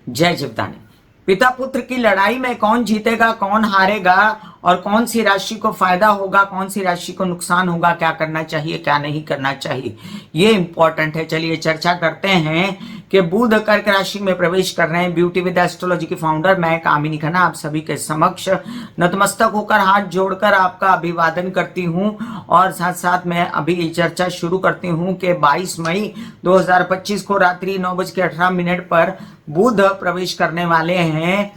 जय जीवदानी। पिता पुत्र की लड़ाई में कौन जीतेगा, कौन हारेगा और कौन सी राशि को फायदा होगा, कौन सी राशि को नुकसान होगा, क्या करना चाहिए क्या नहीं करना चाहिए, ये इंपॉर्टेंट है। चलिए चर्चा करते हैं कि बुध कर्क राशि में प्रवेश कर रहे हैं। ब्यूटी विद एस्ट्रोलॉजी की फाउंडर मैं कामिनी खन्ना आप सभी के समक्ष नतमस्तक होकर हाथ जोड़कर आपका अभिवादन करती हूं और साथ साथ मैं अभी चर्चा शुरू करती हूं कि 22 मई 2025 को रात्रि 9:18 पर बुध प्रवेश करने वाले हैं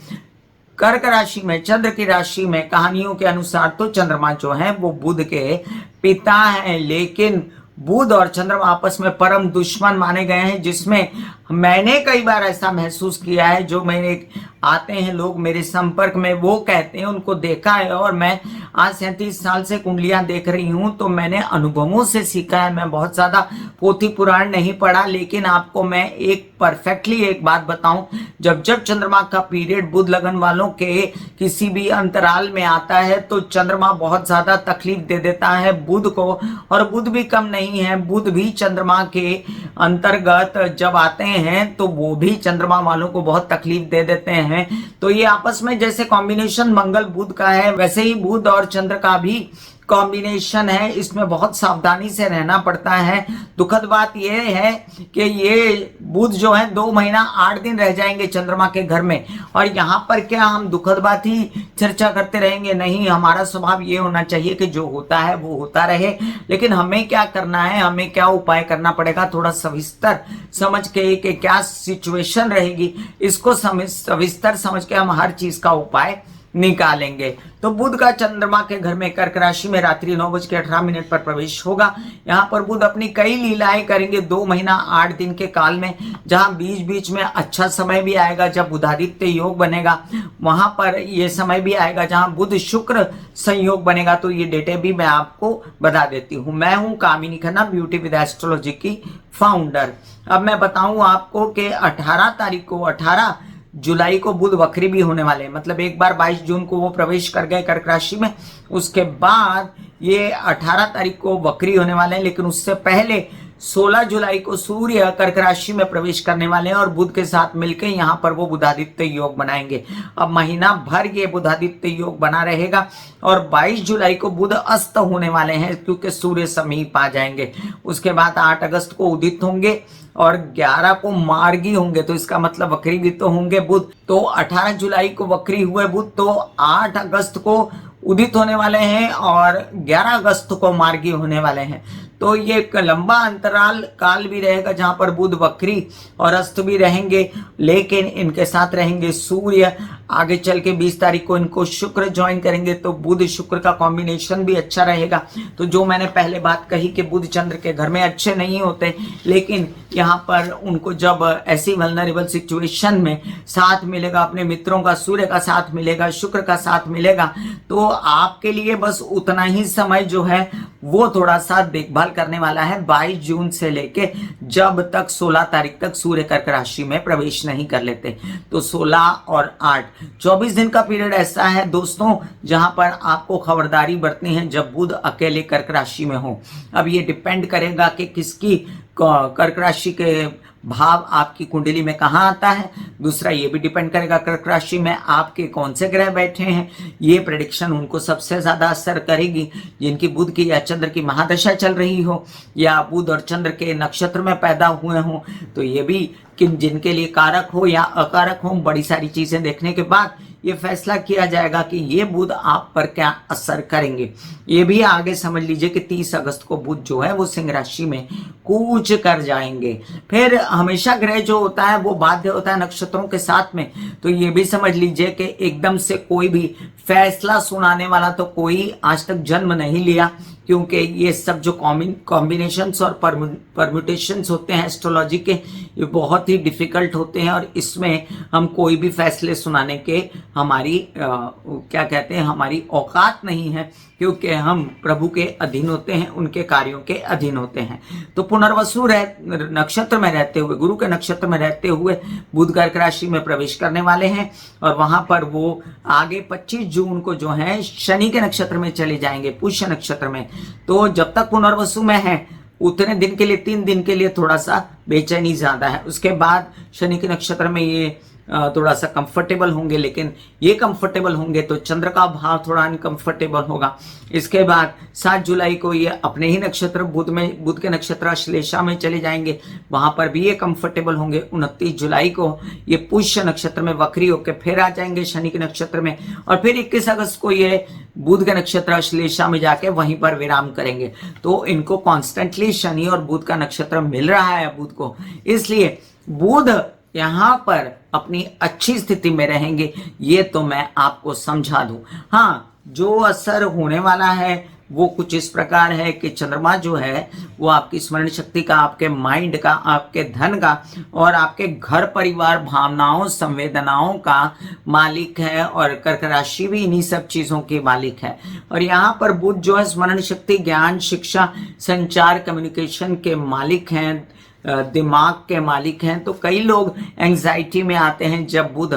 कर्क राशि में, चंद्र की राशि में। कहानियों के अनुसार तो चंद्रमा जो है वो बुध के पिता हैं, लेकिन बुध और चंद्रमा आपस में परम दुश्मन माने गए हैं, जिसमें मैंने कई बार ऐसा महसूस किया है। जो मेरे आते हैं लोग मेरे संपर्क में, वो कहते हैं उनको देखा है, और मैं आज 37 साल से कुंडलियां देख रही हूं, तो मैंने अनुभवों से सीखा है। मैं बहुत ज्यादा पोथी पुराण नहीं पढ़ा, लेकिन आपको मैं एक परफेक्टली एक बात बताऊं, जब जब चंद्रमा का पीरियड बुध लगन वालों के किसी भी अंतराल में आता है तो चंद्रमा बहुत ज्यादा तकलीफ दे देता है बुध को, और बुध भी कम नहीं है। बुध भी चंद्रमा के अंतर्गत जब आते हैं तो वो भी चंद्रमा वालों को बहुत तकलीफ दे देते हैं। तो ये आपस में जैसे कॉम्बिनेशन मंगल बुध का है, वैसे ही बुध और चंद्र का भी कॉम्बिनेशन है। इसमें बहुत सावधानी से रहना पड़ता है। दुखद बात यह है कि ये बुध जो है 2 महीना 8 दिन रह जाएंगे चंद्रमा के घर में, और यहाँ पर क्या हम दुखद बात ही चर्चा करते रहेंगे? नहीं, हमारा स्वभाव ये होना चाहिए कि जो होता है वो होता रहे, लेकिन हमें क्या करना है, हमें क्या उपाय करना पड़ेगा, थोड़ा सविस्तर समझ के कि क्या सिचुएशन रहेगी, इसको सविस्तर समझ के हम हर चीज का उपाय निकालेंगे। तो बुध का चंद्रमा के घर में कर्क राशि में रात्रि 9:18 पर प्रवेश होगा। यहाँ पर बुध अपनी कई लीलाएं करेंगे 2 महीना 8 दिन के काल में, जहां बीच बीच में अच्छा समय भी आएगा जब बुधादित्य योग बनेगा, वहां पर यह समय भी आएगा जहां बुध शुक्र संयोग बनेगा। तो ये डेटे भी मैं आपको बता देती हूँ। मैं हूं कामिनी खन्ना, ब्यूटी विद एस्ट्रोलॉजी की फाउंडर। अब मैं बताऊं आपको कि 18 जुलाई को बुध वक्री भी होने वाले हैं। मतलब एक बार 22 जून को वो प्रवेश कर गए कर्क राशि में, उसके बाद ये 18 तारीख को वक्री होने वाले हैं, लेकिन उससे पहले 16 जुलाई को सूर्य कर्क राशि में प्रवेश करने वाले हैं और बुध के साथ मिलकर यहाँ पर वो बुधादित्य योग बनाएंगे। अब महीना भर ये बुधादित्य योग बना रहेगा और 22 जुलाई को बुध अस्त होने वाले हैं, क्योंकि सूर्य समीप आ जाएंगे। उसके बाद 8 अगस्त को उदित होंगे और 11 को मार्गी होंगे, तो इसका मतलब वक्री भी तो होंगे बुध। तो 18 जुलाई को वक्री हुए बुध, तो 8 अगस्त को उदित होने वाले हैं और 11 अगस्त को मार्गी होने वाले हैं। तो ये एक लंबा अंतराल काल भी रहेगा जहां पर बुध वक्री और अस्त भी रहेंगे, लेकिन इनके साथ रहेंगे सूर्य। आगे चल के 20 तारीख को इनको शुक्र ज्वाइन करेंगे, तो बुध शुक्र का कॉम्बिनेशन भी अच्छा रहेगा। तो जो मैंने पहले बात कही कि बुध चंद्र के घर में अच्छे नहीं होते, लेकिन यहाँ पर उनको जब ऐसी वल्नरेबल सिचुएशन में साथ मिलेगा, अपने मित्रों का, सूर्य का साथ मिलेगा, शुक्र का साथ मिलेगा, तो आपके लिए बस उतना ही समय जो है वो थोड़ा सा देखभाल करने वाला है 22 जून से लेके जब तक 16 तारीख तक सूर्य कर्क राशि में प्रवेश नहीं कर लेते। तो 16 और 8 24 दिन का पीरियड ऐसा है दोस्तों, जहां पर आपको खबरदारी बरतनी है जब बुध अकेले कर्क राशि में हो। अब ये डिपेंड करेगा कि किसकी कर्क राशि के भाव आपकी कुंडली में कहाँ आता है। दूसरा ये भी डिपेंड करेगा कर्क राशि में आपके कौन से ग्रह बैठे हैं। ये प्रेडिक्शन उनको सबसे ज्यादा असर करेगी जिनकी बुध की या चंद्र की महादशा चल रही हो, या बुध और चंद्र के नक्षत्र में पैदा हुए हों। तो ये भी कि जिनके लिए कारक हो या अकारक हो, बड़ी सारी चीजें देखने के बाद ये फैसला किया जाएगा कि ये बुध आप पर क्या असर करेंगे। ये भी आगे समझ लीजिए कि 30 अगस्त को बुध जो है वो सिंह राशि में कूच कर जाएंगे। फिर हमेशा ग्रह जो होता है वो बाध्य होता है नक्षत्रों के साथ में, तो ये भी समझ लीजिए कि एकदम से कोई भी फैसला सुनाने वाला तो कोई आज तक जन्म नहीं लिया, क्योंकि ये सब जो कॉम्बिनेशंस और परम्यूटेशंस होते हैं एस्ट्रोलॉजी के, ये बहुत ही डिफिकल्ट होते हैं और इसमें हम कोई भी फैसले सुनाने के हमारी क्या कहते हैं, हमारी औकात नहीं है, क्योंकि हम प्रभु के अधीन होते हैं, उनके कार्यों के अधीन होते हैं। तो पुनर्वसु नक्षत्र में रहते हुए, गुरु के नक्षत्र में रहते हुए बुध कर्क राशि में प्रवेश करने वाले हैं और वहां पर वो आगे 25 जून को जो है शनि के नक्षत्र में चले जाएंगे, पुष्य नक्षत्र में। तो जब तक पुनर्वसु में है उतने दिन के लिए, 3 दिन के लिए थोड़ा सा बेचैनी ज्यादा है। उसके बाद शनि के नक्षत्र में ये थोड़ा सा कंफर्टेबल होंगे, लेकिन ये कंफर्टेबल होंगे तो चंद्र का भाव थोड़ा अनकंफर्टेबल होगा। इसके बाद 7 जुलाई को ये अपने ही नक्षत्र बुध के नक्षत्र अश्लेषा में चले जाएंगे, वहां पर भी ये कंफर्टेबल होंगे। 29 जुलाई को ये पुष्य नक्षत्र में वक्री होकर फिर आ जाएंगे शनि के नक्षत्र में, और फिर 21 अगस्त को ये बुध के नक्षत्र अश्लेषा में जाके वहीं पर विराम करेंगे। तो इनको कॉन्स्टेंटली शनि और बुध का नक्षत्र मिल रहा है बुध को, इसलिए बुध यहां पर अपनी अच्छी स्थिति में रहेंगे, ये तो मैं आपको समझा दूं। हाँ, जो असर होने वाला है वो कुछ इस प्रकार है कि चंद्रमा जो है वो आपकी स्मरण शक्ति का, आपके माइंड का, आपके धन का और आपके घर परिवार भावनाओं संवेदनाओं का मालिक है, और कर्क राशि भी इन्हीं सब चीजों की मालिक है। और यहाँ पर बुध जो है स्मरण शक्ति, ज्ञान, शिक्षा, संचार, कम्युनिकेशन के मालिक हैं, दिमाग के मालिक हैं। तो कई लोग एंजाइटी में आते हैं जब बुध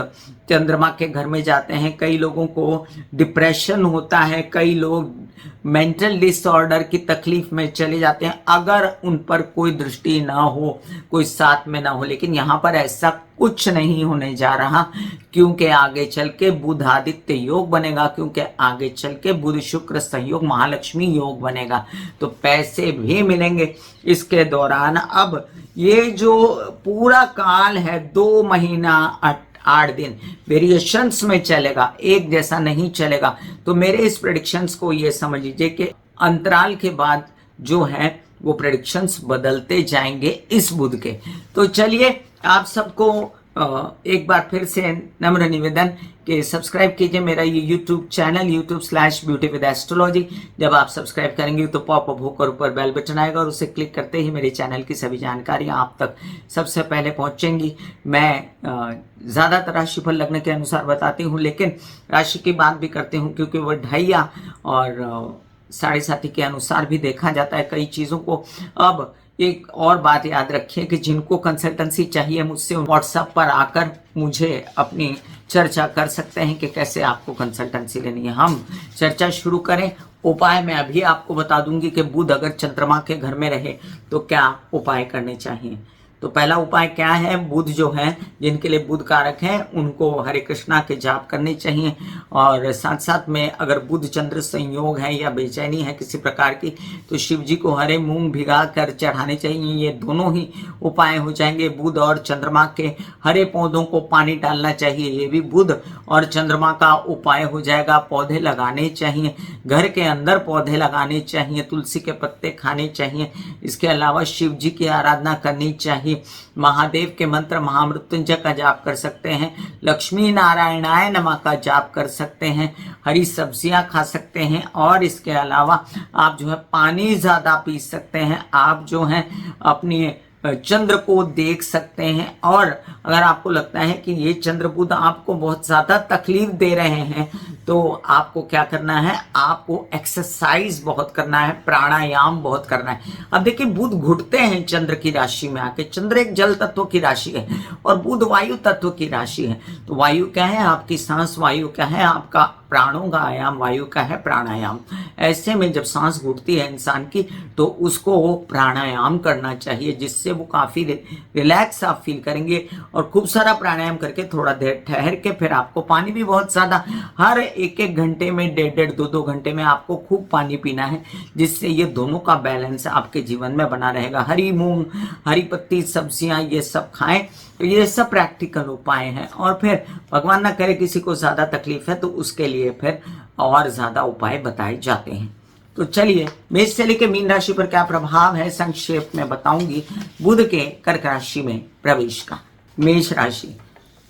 चंद्रमा के घर में जाते हैं, कई लोगों को डिप्रेशन होता है, कई लोग मेंटल डिसऑर्डर की तकलीफ में चले जाते हैं अगर उन पर कोई दृष्टि ना हो, कोई साथ में ना हो। लेकिन यहाँ पर ऐसा कुछ नहीं होने जा रहा, क्योंकि आगे चल के बुध आदित्य योग बनेगा, क्योंकि आगे चल के बुध शुक्र संयोग महालक्ष्मी योग बनेगा, तो पैसे भी मिलेंगे इसके दौरान। अब ये जो पूरा काल है 2 महीना 8 दिन वेरिएशंस में चलेगा, एक जैसा नहीं चलेगा। तो मेरे इस प्रेडिक्शंस को ये समझ लीजिए कि अंतराल के बाद जो है वो प्रेडिक्शंस बदलते जाएंगे इस बुध के। तो चलिए आप सबको एक बार फिर से नम्र निवेदन कि सब्सक्राइब कीजिए मेरा ये YouTube channel YouTube/Beauty with Astrology। जब आप सब्सक्राइब करेंगे तो पॉपअप होकर ऊपर बेल बटन आएगा और उसे क्लिक करते ही मेरे चैनल की सभी जानकारियां आप तक सबसे पहले पहुंचेंगी। मैं ज़्यादातर राशिफल लगने के अनुसार बताती हूँ, लेकिन राशि की बात भी करती हूँ क्योंकि वह ढैया और 7.5 के अनुसार भी देखा जाता है कई चीज़ों को। अब एक और बात याद रखिए कि जिनको कंसल्टेंसी चाहिए मुझसे व्हाट्सएप पर आकर मुझे अपनी चर्चा कर सकते हैं कि कैसे आपको कंसल्टेंसी लेनी है। हम चर्चा शुरू करें। उपाय मैं अभी आपको बता दूंगी कि बुध अगर चंद्रमा के घर में रहे तो क्या उपाय करने चाहिए। तो पहला उपाय क्या है, बुध जो है जिनके लिए बुध कारक है उनको हरे कृष्णा के जाप करने चाहिए, और साथ साथ में अगर बुध चंद्र संयोग है या बेचैनी है किसी प्रकार की तो शिव जी को हरे मूंग भिगा कर चढ़ाने चाहिए। ये दोनों ही उपाय हो जाएंगे। बुध और चंद्रमा के हरे पौधों को पानी डालना चाहिए, ये भी बुध और चंद्रमा का उपाय हो जाएगा। पौधे लगाने चाहिए, घर के अंदर पौधे लगाने चाहिए, तुलसी के पत्ते खाने चाहिए। इसके अलावा शिव जी की आराधना करनी चाहिए, महादेव के मंत्र महामृत्युंजय का जाप कर सकते हैं, लक्ष्मी नारायणाय नमः का जाप कर सकते हैं, हरी सब्जियां खा सकते हैं, और इसके अलावा आप जो है पानी ज्यादा पी सकते हैं। आप जो है अपनी चंद्र को देख सकते हैं, और अगर आपको लगता है कि ये चंद्र बुध आपको बहुत ज्यादा तकलीफ दे रहे हैं तो आपको क्या करना है, आपको एक्सरसाइज बहुत करना है, प्राणायाम बहुत करना है। अब देखिए बुध घुटते हैं चंद्र की राशि में आके। चंद्र एक जल तत्व की राशि है और बुध वायु तत्व की राशि है। तो वायु क्या है, आपकी सांस, वायु क्या है, आपका प्राणों का आयाम, वायु का है प्राणायाम। ऐसे में जब सांस घुटती है इंसान की तो उसको प्राणायाम करना चाहिए, जिससे वो काफी रिलैक्स आप फील करेंगे। और खूब सारा प्राणायाम करके थोड़ा देर ठहर के फिर आपको पानी भी बहुत ज्यादा, हर 1-1 घंटे में 1.5-1.5 2-2 घंटे में आपको खूब पानी पीना है, जिससे ये दोनों का बैलेंस आपके जीवन में बना रहेगा। हरी मूंग, हरी पत्ती सब्जियां ये सब खाएं। तो ये सब प्रैक्टिकल उपाय हैं। और फिर भगवान ना करे किसी को ज्यादा तकलीफ है तो उसके लिए फिर और ज्यादा उपाय बताए जाते हैं। तो चलिए मेष से लेकर मीन राशि पर क्या प्रभाव है संक्षेप में बताऊंगी बुध के कर्क राशि में प्रवेश का। मेष राशि,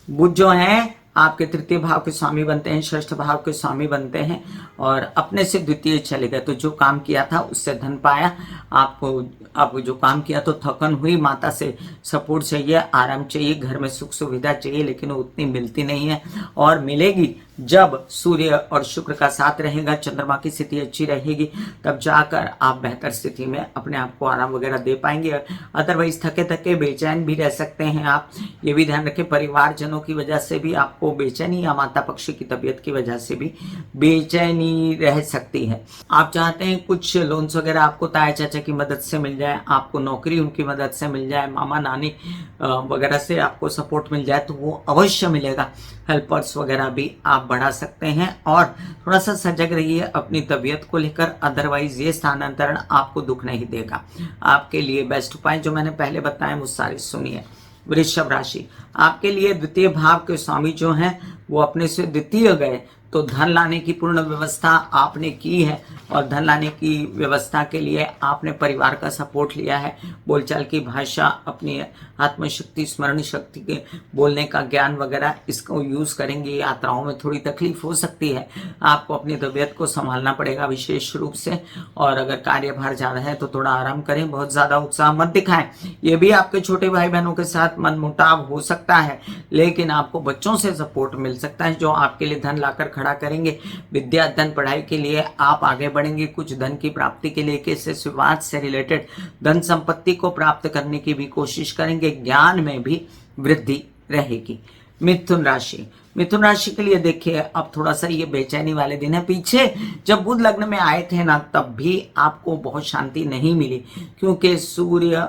बुध जो है आपके 3य भाव के स्वामी बनते हैं, 6ठ भाव के स्वामी बनते हैं, और अपने से 2य चले गए। तो जो काम किया था उससे धन पाया, आपको जो काम किया तो थकन हुई, माता से सपोर्ट चाहिए, आराम चाहिए, घर में सुख सुविधा चाहिए, लेकिन वो उतनी मिलती नहीं है और मिलेगी जब सूर्य और शुक्र का साथ रहेगा, चंद्रमा की स्थिति अच्छी रहेगी, तब जाकर आप बेहतर स्थिति में अपने आप को आराम वगैरह दे पाएंगे। अदरवाइज थके थके बेचैन भी रह सकते हैं आप। ये भी ध्यान रखें, परिवारजनों की वजह से भी आपको बेचैनी या माता पक्ष की तबीयत की वजह से भी बेचैनी रह सकती है। आप चाहते हैं कुछ लोन्स वगैरह आपको ताया चाचा की मदद से मिल जाए, आपको नौकरी उनकी मदद से मिल जाए, मामा नानी वगैरह से आपको सपोर्ट मिल जाए, तो वो अवश्य मिलेगा। हेल्पर्स वगैरह भी आप बढ़ा सकते हैं और थोड़ा सा सजग रहिए अपनी तबीयत को लेकर, अदरवाइज ये स्थानांतरण आपको दुख नहीं देगा। आपके लिए बेस्ट उपाय जो मैंने पहले बताया वो सारे सुनिए। वृषभ राशि, आपके लिए द्वितीय भाव के स्वामी जो हैं वो अपने से द्वितीय गए, तो धन लाने की पूर्ण व्यवस्था आपने की है और धन लाने की व्यवस्था के लिए आपने परिवार का सपोर्ट लिया है। बोलचाल की भाषा, अपनी आत्मशक्ति, स्मरण शक्ति के बोलने का ज्ञान वगैरह इसको यूज करेंगे। यात्राओं में थोड़ी तकलीफ हो सकती है, आपको अपनी तबीयत को संभालना पड़ेगा विशेष रूप से, और अगर कार्यभार ज्यादा है तो थोड़ा आराम करें, बहुत ज्यादा उत्साह मत दिखाएं। ये भी आपके छोटे भाई बहनों के साथ मनमुटाव हो सकता है, लेकिन आपको बच्चों से सपोर्ट मिल सकता है जो आपके लिए धन लाकर खड़ा करेंगे। विद्या धन पढ़ाई के लिए आप आगे बढ़ेंगे। कुछ धन की प्राप्ति के लिए केसेस विवाद से रिलेटेड धन संपत्ति को प्राप्त करने की भी कोशिश करेंगे। ज्ञान में भी वृद्धि रहेगी। मिथुन राशि, मिथुन राशि के लिए देखिए अब थोड़ा सा ये बेचैनी वाले दिन है। पीछे जब बुध लग्न में आए थे ना, तब भी आपको बहुत शांति नहीं मिली, क्योंकि सूर्य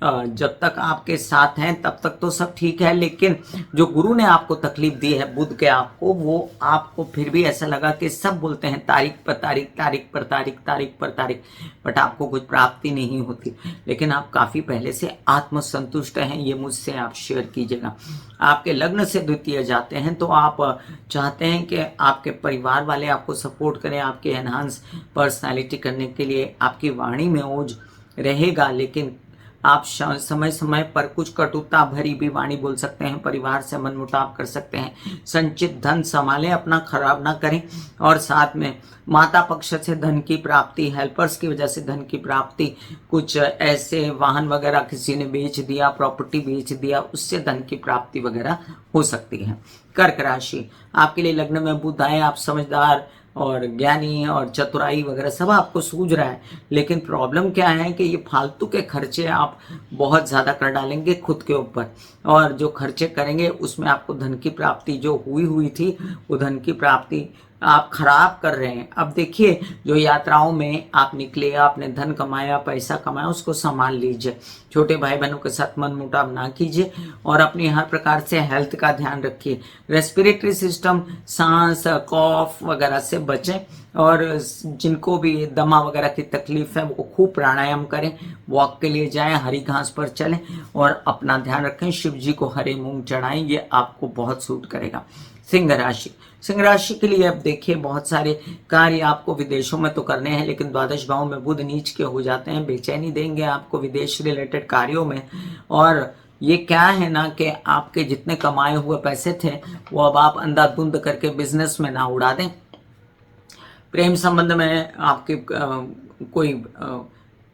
जब तक आपके साथ हैं तब तक तो सब ठीक है, लेकिन जो गुरु ने आपको तकलीफ दी है बुध के आपको, वो आपको फिर भी ऐसा लगा कि सब बोलते हैं तारीख पर तारीख, तारीख पर तारीख, तारीख पर तारीख, बट आपको कुछ प्राप्ति नहीं होती। लेकिन आप काफी पहले से आत्मसंतुष्ट हैं, ये मुझसे आप शेयर कीजिएगा। आपके लग्न से द्वितीय जाते हैं तो आप चाहते हैं कि आपके परिवार वाले आपको सपोर्ट करें, आपके एनहांस पर्सनैलिटी करने के लिए आपकी वाणी में ओज रहेगा, लेकिन आप समय समय पर कुछ कटुता भरी भी वाणी बोल सकते हैं, परिवार से मनमुटाव कर सकते हैं। संचित धन संभालें, अपना खराब ना करें, और साथ में माता पक्ष से धन की प्राप्ति, हेल्पर्स की वजह से धन की प्राप्ति, कुछ ऐसे वाहन वगैरह किसी ने बेच दिया, प्रॉपर्टी बेच दिया, उससे धन की प्राप्ति वगैरह हो सकती है। कर्क राशि, आपके लिए लग्न में बुध आए, आप समझदार और ज्ञानी और चतुराई वगैरह सब आपको सूझ रहा है, लेकिन प्रॉब्लम क्या है कि ये फालतू के खर्चे आप बहुत ज़्यादा कर डालेंगे खुद के ऊपर, और जो खर्चे करेंगे उसमें आपको धन की प्राप्ति जो हुई थी वो धन की प्राप्ति आप खराब कर रहे हैं। अब देखिए, जो यात्राओं में आप निकले, आपने धन कमाया, पैसा कमाया, उसको संभाल लीजिए। छोटे भाई बहनों के साथ मनमुटाव ना कीजिए और अपनी हर प्रकार से हेल्थ का ध्यान रखिए। रेस्पिरेटरी सिस्टम, सांस, कॉफ वगैरह से बचें, और जिनको भी दमा वगैरह की तकलीफ है वो खूब प्राणायाम करें, वॉक के लिए जाएं, हरी घास पर चलें और अपना ध्यान रखें। शिव जी को हरे मूंग चढ़ाएं, ये आपको बहुत सूट करेगा। सिंह राशि, सिंह राशि के लिए अब देखिए बहुत सारे कार्य आपको विदेशों में तो करने हैं, लेकिन द्वादश भाव में बुध नीच के हो जाते हैं, बेचैनी देंगे आपको विदेश रिलेटेड कार्यों में। और ये क्या है ना कि आपके जितने कमाए हुए पैसे थे वो अब आप अंधाधुंध करके बिजनेस में ना उड़ा दें। प्रेम संबंध में आपके कोई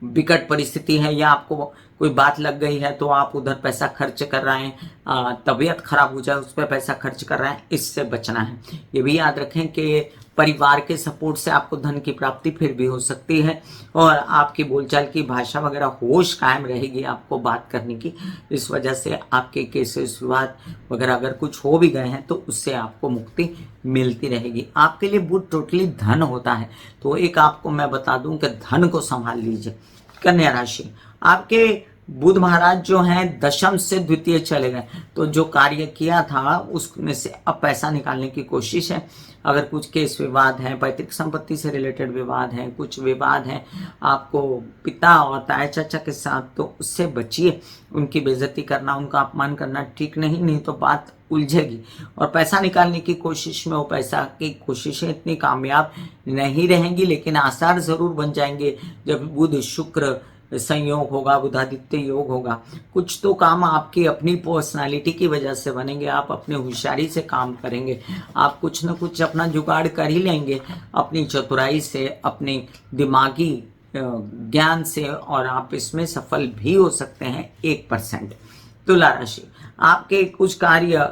विकट परिस्थिति है या आपको कोई बात लग गई है तो आप उधर पैसा खर्च कर रहे हैं, तबीयत खराब हो जाए उस पर पैसा खर्च कर रहे हैं, इससे बचना है। ये भी याद रखें कि परिवार के सपोर्ट से आपको धन की प्राप्ति फिर भी हो सकती है, और आपकी बोलचाल की भाषा वगैरह होश कायम रहेगी आपको बात करने की। इस वजह से आपके केसेस विवाद वगैरह अगर कुछ हो भी गए हैं तो उससे आपको मुक्ति मिलती रहेगी। आपके लिए बुध टोटली धन होता है, तो एक आपको मैं बता दूं कि धन को संभाल लीजिए। कन्या राशि, आपके बुध महाराज जो हैं दशम से द्वितीय चले गए, तो जो कार्य किया था उसमें से अब पैसा निकालने की कोशिश है। अगर कुछ केस विवाद हैं, पैतृक संपत्ति से रिलेटेड विवाद हैं, कुछ विवाद हैं आपको पिता और ताया चाचा के साथ, तो उससे बचिए। उनकी बेइज्जती करना, उनका अपमान करना ठीक नहीं तो बात उलझेगी। और पैसा निकालने की कोशिश में वो पैसा की कोशिशें इतनी कामयाब नहीं रहेंगी, लेकिन आसार जरूर बन जाएंगे जब बुध शुक्र संयोग होगा, बुधादित्य योग होगा। कुछ तो काम आपकी अपनी पर्सनालिटी की वजह से बनेंगे, आप अपने होशियारी से काम करेंगे, आप कुछ न कुछ अपना जुगाड़ कर ही लेंगे अपनी चतुराई से, अपने दिमागी ज्ञान से, और आप इसमें सफल भी हो सकते हैं 1%। तुला राशि, आपके कुछ कार्य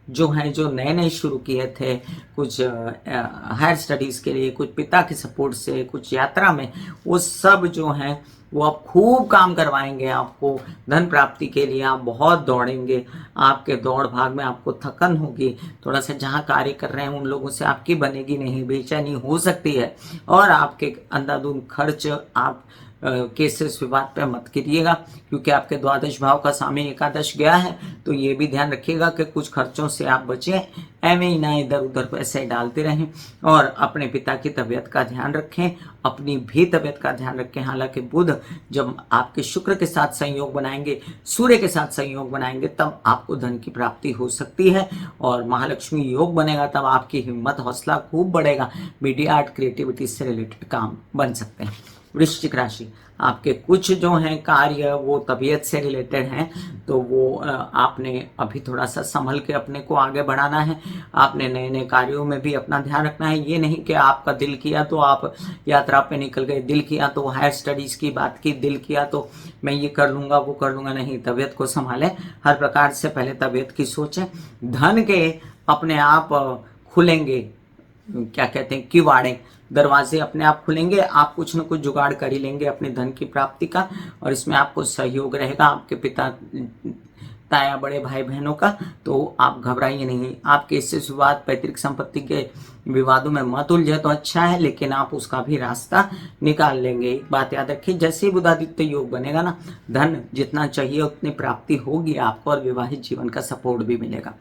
जो हैं, जो नए नए शुरू किए थे, कुछ हायर स्टडीज़ के लिए, कुछ पिता के सपोर्ट से, कुछ यात्रा में, वो सब जो हैं वो आप खूब काम करवाएंगे। आपको धन प्राप्ति के लिए आप बहुत दौड़ेंगे, आपके दौड़ भाग में आपको थकन होगी, थोड़ा सा जहाँ कार्य कर रहे हैं उन लोगों से आपकी बनेगी नहीं, बेचैनी हो सकती है, और आपके अंधाधुंध खर्च आप केसेस विवाद पे मत करिएगा, क्योंकि आपके द्वादश भाव का स्वामी एकादश गया है। तो ये भी ध्यान रखिएगा कि कुछ खर्चों से आप बचें, एवं ही ना इधर उधर पैसे डालते रहें, और अपने पिता की तबीयत का ध्यान रखें, अपनी भी तबीयत का ध्यान रखें। हालांकि बुध जब आपके शुक्र के साथ संयोग बनाएंगे, सूर्य के साथ संयोग बनाएंगे, तब आपको धन की प्राप्ति हो सकती है, और महालक्ष्मी योग बनेगा तब आपकी हिम्मत हौसला खूब बढ़ेगा। मीडिया आर्ट क्रिएटिविटी से रिलेटेड काम बन सकते हैं। वृश्चिक राशि, आपके कुछ जो हैं कार्य वो तबीयत से रिलेटेड हैं, तो वो आपने अभी थोड़ा सा संभल के अपने को आगे बढ़ाना है। आपने नए नए कार्यों में भी अपना ध्यान रखना है। ये नहीं कि आपका दिल किया तो आप यात्रा पे निकल गए, दिल किया तो हायर स्टडीज़ की बात की, दिल किया तो मैं ये कर लूँगा वो कर लूँगा, नहीं, तबीयत को संभालें। हर प्रकार से पहले तबीयत की सोचें। धन के अपने आप खुलेंगे, क्या कहते हैं, किवाड़े, दरवाजे अपने आप खुलेंगे। आप कुछ न कुछ जुगाड़ कर ही लेंगे अपने धन की प्राप्ति का, और इसमें आपको सहयोग रहेगा आपके पिता, ताया, बड़े भाई बहनों का। तो आप घबराइए नहीं। आपके इससे विवाद, पैतृक संपत्ति के विवादों में मत उलझे तो अच्छा है, लेकिन आप उसका भी रास्ता निकाल लेंगे। एक बात याद रखिए, जैसे ही बुधादित्य योग बनेगा ना, धन जितना चाहिए उतनी प्राप्ति होगी आपको, और विवाहित जीवन का सपोर्ट भी मिलेगा।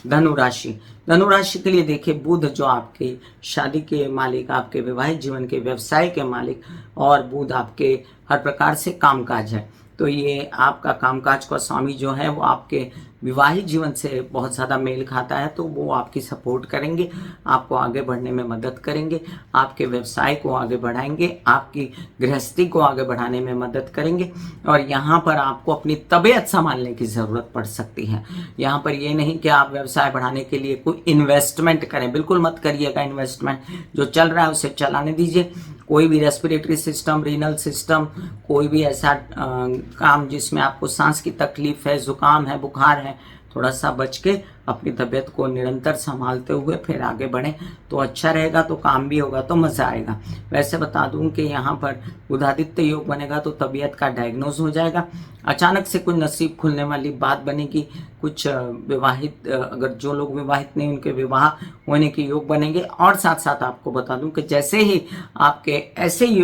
धनुराशि, धनुराशि के लिए देखिए, बुध जो आपके शादी के मालिक, आपके विवाहित जीवन के व्यवसाय के मालिक, और बुध आपके हर प्रकार से कामकाज है। तो ये आपका कामकाज का स्वामी जो है वो आपके विवाहित जीवन से बहुत ज़्यादा मेल खाता है, तो वो आपकी सपोर्ट करेंगे, आपको आगे बढ़ने में मदद करेंगे, आपके व्यवसाय को आगे बढ़ाएंगे, आपकी गृहस्थी को आगे बढ़ाने में मदद करेंगे। और यहाँ पर आपको अपनी तबीयत संभालने की ज़रूरत पड़ सकती है। यहाँ पर ये नहीं कि आप व्यवसाय बढ़ाने के लिए कोई इन्वेस्टमेंट करें, बिल्कुल मत करिएगा इन्वेस्टमेंट। जो चल रहा है उसे चलाने दीजिए। कोई भी रेस्पिरेटरी सिस्टम, रीनल सिस्टम, कोई भी ऐसा काम जिसमें आपको सांस की तकलीफ है, जुकाम है, बुखार है, थोड़ा सा बच के अपनी तबीयत को निरंतर संभालते हुए फिर आगे बढ़ें तो अच्छा रहेगा, तो काम भी होगा तो मज़ा आएगा। वैसे बता दूं कि यहाँ पर बुधादित्य योग बनेगा तो तबीयत का डायग्नोज हो जाएगा। अचानक से कुछ नसीब खुलने वाली बात बनेगी। कुछ विवाहित, अगर जो लोग विवाहित नहीं उनके विवाह होने के योग बनेंगे। और साथ साथ आपको बता दूं कि जैसे ही आपके ऐसे ही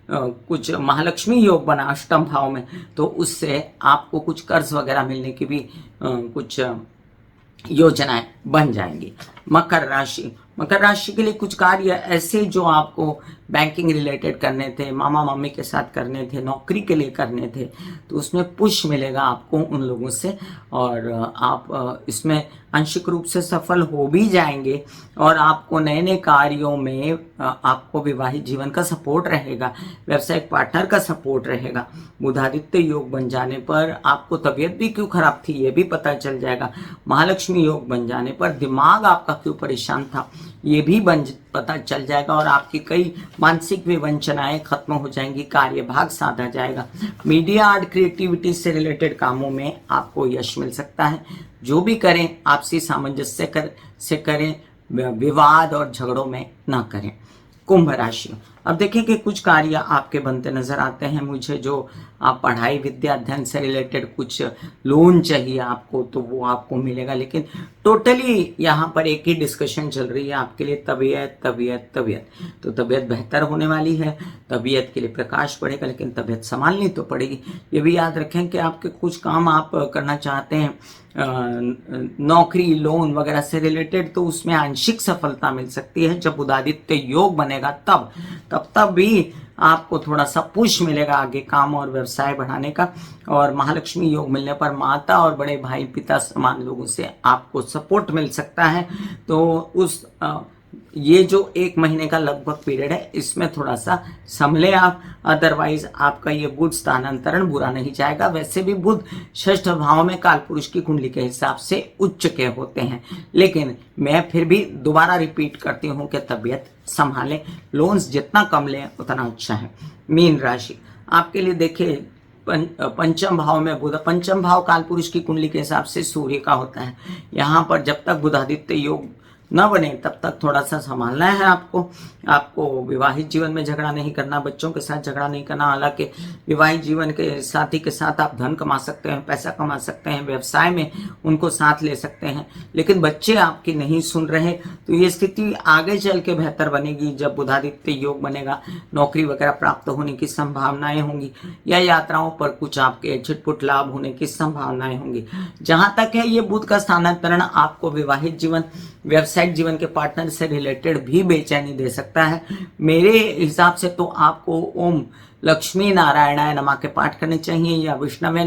कुछ महालक्ष्मी योग बना अष्टम भाव में, तो उससे आपको कुछ कर्ज वगैरह मिलने की भी कुछ योजनाएं बन जाएंगी। मकर राशि, मकर राशि के लिए कुछ कार्य ऐसे जो आपको बैंकिंग रिलेटेड करने थे, मामा मामी के साथ करने थे, नौकरी के लिए करने थे, तो उसमें पुश मिलेगा आपको उन लोगों से, और आप इसमें आंशिक रूप से सफल हो भी जाएंगे। और आपको नए नए कार्यों में आपको विवाहित जीवन का सपोर्ट रहेगा, व्यावसायिक पार्टनर का सपोर्ट रहेगा। बुधादित्य योग बन जाने पर आपको तबीयत भी क्यों खराब थी ये भी पता चल जाएगा। महालक्ष्मी योग बन जाने पर दिमाग आपका क्यों परेशान था ये भी पता चल जाएगा, और आपकी कई मानसिक विवंचनाएं खत्म हो जाएंगी, कार्यभाग साधा जाएगा। मीडिया आर्ट क्रिएटिविटी से रिलेटेड कामों में आपको यश मिल सकता है। जो भी करें आपसी सामंजस्य से करें, विवाद और झगड़ों में ना करें। कुंभ राशि, अब देखिए कि कुछ कार्य आपके बनते नजर आते हैं मुझे। जो आप पढ़ाई, विद्या, अध्ययन से रिलेटेड कुछ लोन चाहिए आपको, तो वो आपको मिलेगा। लेकिन टोटली यहाँ पर एक ही डिस्कशन चल रही है आपके लिए, तबीयत तबीयत तबीयत। तो तबीयत बेहतर होने वाली है, तबीयत के लिए प्रकाश पड़ेगा, लेकिन तबीयत संभालनी तो पड़ेगी। ये भी याद रखें कि आपके कुछ काम आप करना चाहते हैं, नौकरी, लोन वगैरह से रिलेटेड, तो उसमें आंशिक सफलता मिल सकती है। जब बुधादित्य योग बनेगा तब भी आपको थोड़ा सा पुश मिलेगा आगे काम और व्यवसाय बढ़ाने का। और महालक्ष्मी योग मिलने पर माता और बड़े भाई, पिता समान लोगों से आपको सपोर्ट मिल सकता है। तो उस ये जो 1 महीने का लगभग पीरियड है, इसमें थोड़ा सा संभले आप, अदरवाइज आपका ये बुध स्थानांतरण बुरा नहीं जाएगा। वैसे भी बुध षष्ठ भाव में काल पुरुष की कुंडली के हिसाब से उच्च के होते हैं, लेकिन मैं फिर भी दोबारा रिपीट करती हूँ कि तबीयत संभालें, लोन्स जितना कम लें उतना अच्छा है। मीन राशि, आपके लिए देखिए पंचम भाव में बुध, पंचम भाव काल पुरुष की कुंडली के हिसाब से सूर्य का होता है। यहाँ पर जब तक बुधादित्य योग न बने तब तक थोड़ा सा संभालना है आपको विवाहित जीवन में झगड़ा नहीं करना, बच्चों के साथ झगड़ा नहीं करना। हालांकि विवाहित जीवन के साथी के साथ आप धन कमा सकते हैं, पैसा कमा सकते हैं, व्यवसाय में उनको साथ ले सकते हैं, लेकिन बच्चे आपकी नहीं सुन रहे तो ये स्थिति आगे चल के बेहतर बनेगी जब बुधादित्य योग बनेगा। नौकरी वगैरह प्राप्त होने की संभावनाएं होंगी या यात्राओं पर कुछ आपके छिटपुट लाभ होने की संभावनाएं होंगी। जहां तक है ये बुध का स्थानांतरण आपको विवाहित जीवन, व्यावसायिक जीवन के पार्टनर से रिलेटेड भी बेचैनी दे सकता है। मेरे हिसाब से तो आपको ओम लक्ष्मी नारायणाय नमः के पाठ करने चाहिए या विष्णवे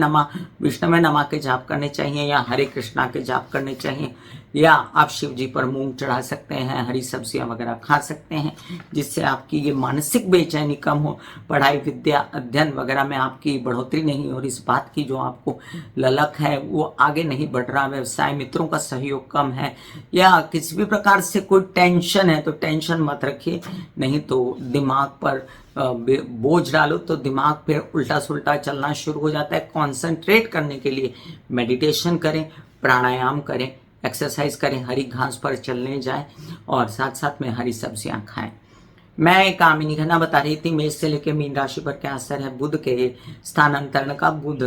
नमः के जाप करने चाहिए या हरे कृष्णा के जाप करने चाहिए या आप शिव जी पर मूंग चढ़ा सकते हैं, हरी सब्जियां वगैरह खा सकते हैं, जिससे आपकी ये मानसिक बेचैनी कम हो, पढ़ाई विद्या अध्ययन वगैरह में आपकी बढ़ोतरी नहीं और इस बात की जो आपको ललक है वो आगे नहीं बढ़ रहा, व्यवसाय मित्रों का सहयोग कम है या किसी भी प्रकार से कोई टेंशन है तो टेंशन मत रखिए, नहीं तो दिमाग पर बोझ डालो तो दिमाग फिर उल्टा सुल्टा चलना शुरू हो जाता है। कंसंट्रेट करने के लिए मेडिटेशन करें, प्राणायाम करें, एक्सरसाइज करें, हरी घास पर चलने जाएं और साथ साथ में हरी सब्जियां खाएं। मैं कामिनी खन्ना बता रही थी मेष से लेकर मीन राशि पर क्या असर है बुध के स्थानांतरण का। बुध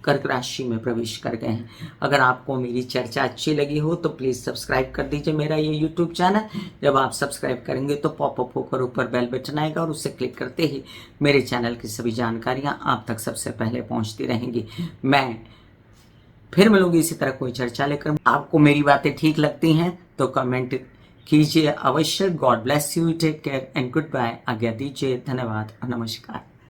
कर्क राशि में प्रवेश कर गए हैं। अगर आपको मेरी चर्चा अच्छी लगी हो तो प्लीज़ सब्सक्राइब कर दीजिए मेरा ये यूट्यूब चैनल। जब आप सब्सक्राइब करेंगे तो पॉपअप होकर ऊपर बेल बटन आएगा और उससे क्लिक करते ही मेरे चैनल की सभी जानकारियां आप तक सबसे पहले पहुंचती रहेंगी। मैं फिर मिलूंगी इसी तरह कोई चर्चा लेकर। आपको मेरी बातें ठीक लगती हैं तो कमेंट कीजिए अवश्य। God bless you, take care and good bye. आज्ञा दीजिए, धन्यवाद और नमस्कार।